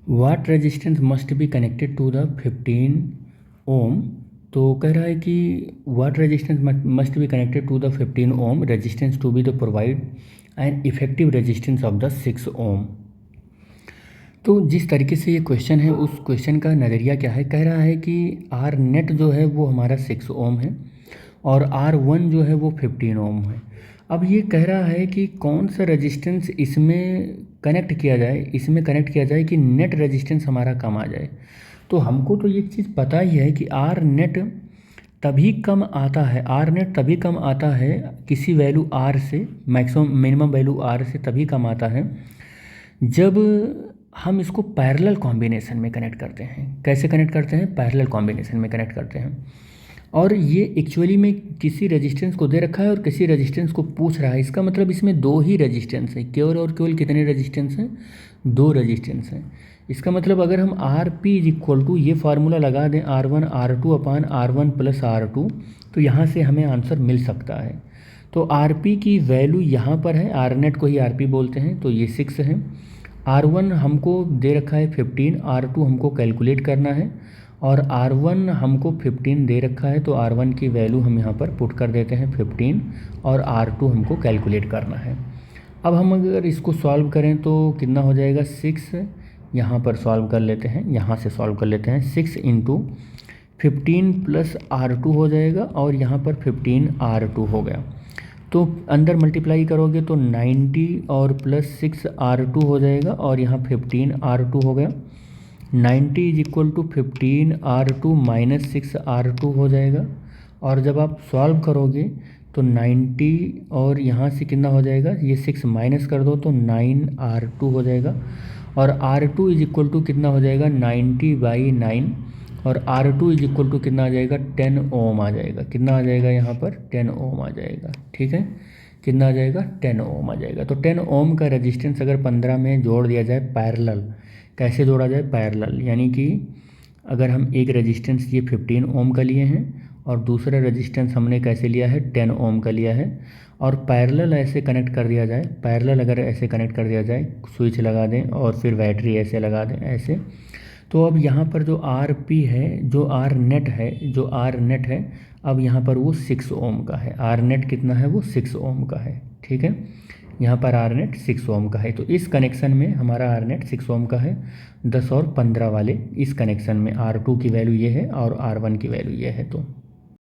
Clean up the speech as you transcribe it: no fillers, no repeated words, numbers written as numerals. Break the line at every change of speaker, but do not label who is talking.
Watt resistance must be connected to the 15 ohm. तो कह रहा है कि what resistance must be connected to the 15 ohm resistance to be the provide and effective resistance of the 6 ohm. तो जिस तरीके से ये क्वेश्चन है उस क्वेश्चन का नज़रिया क्या है, कह रहा है कि आर नेट जो है वो हमारा 6 ओम है और R1 जो है वो 15 ओम है। अब ये कह रहा है कि कौन सा रेजिस्टेंस इसमें कनेक्ट किया जाए कि नेट रेजिस्टेंस हमारा कम आ जाए। तो हमको तो ये चीज़ पता ही है कि आर नेट तभी कम आता है किसी वैल्यू आर से, मैक्सिमम मिनिमम वैल्यू आर से तभी कम आता है जब हम इसको पैरेलल कॉम्बिनेशन में कनेक्ट करते हैं। कैसे कनेक्ट करते हैं? पैरेलल कॉम्बिनेशन में कनेक्ट करते हैं। और ये एक्चुअली में किसी रेजिस्टेंस को दे रखा है और किसी रेजिस्टेंस को पूछ रहा है। इसका मतलब इसमें दो ही रेजिस्टेंस है, केवल और केवल कितने रेजिस्टेंस हैं? दो रेजिस्टेंस हैं। इसका मतलब अगर हम R P is equal to ये फार्मूला लगा दें R1 R2 अपान R1 प्लस R2, तो यहाँ से हमें आंसर मिल सकता है। तो आर पी की वैल्यू यहाँ पर है, आर नेट को ही आर पी बोलते हैं, तो ये 6 है। R1 हमको दे रखा है 15, R2 हमको कैलकुलेट करना है और R1 हमको 15 दे रखा है, तो R1 की वैल्यू हम यहाँ पर पुट कर देते हैं 15 और R2 हमको कैलकुलेट करना है। अब हम अगर इसको सॉल्व करें तो कितना हो जाएगा? 6 यहाँ पर सॉल्व कर लेते हैं, यहाँ से सॉल्व कर लेते हैं। 6 इंटू 15 प्लस R2 हो जाएगा और यहाँ पर 15 R2 हो गया। तो अंदर मल्टीप्लाई करोगे तो 90 और प्लस 6 R2 हो जाएगा और यहाँ 15 R2 हो गया। 90 is equal to 15 R2 minus 6 R2 हो जाएगा। और जब आप सॉल्व करोगे तो 90 और यहाँ से कितना हो जाएगा? ये 6 माइनस कर दो तो 9 R2 हो जाएगा और R2 इज इक्वल टू कितना हो जाएगा? 90/9 और R2 इज इक्वल टू कितना आ जाएगा? 10 ओम आ जाएगा। कितना आ जाएगा यहाँ पर? 10 ओम आ जाएगा। ठीक है, कितना आ जाएगा? 10 ओम आ जाएगा। तो 10 ओम का रेजिस्टेंस अगर 15 में जोड़ दिया जाए पैरेलल, कैसे जोड़ा जाए? पैरेलल, यानी कि अगर हम एक रेजिस्टेंस ये 15 ओम का लिए हैं और दूसरा रेजिस्टेंस हमने कैसे लिया है? 10 ओम का लिया है और पैरेलल ऐसे कनेक्ट कर दिया जाए, पैरेलल अगर ऐसे कनेक्ट कर दिया जाए, स्विच लगा दें और फिर बैटरी ऐसे लगा दें ऐसे, तो अब यहाँ पर जो आर पी है, जो आर नेट है, अब यहाँ पर वो 6 ओम का है। आर नेट कितना है? वो 6 ओम का है। ठीक है, यहाँ पर आर नेट 6 ओम का है। तो इस कनेक्शन में हमारा आर नेट 6 ओम का है। 10 और 15 वाले इस कनेक्शन में R2 की वैल्यू ये है और R1 की वैल्यू ये है। तो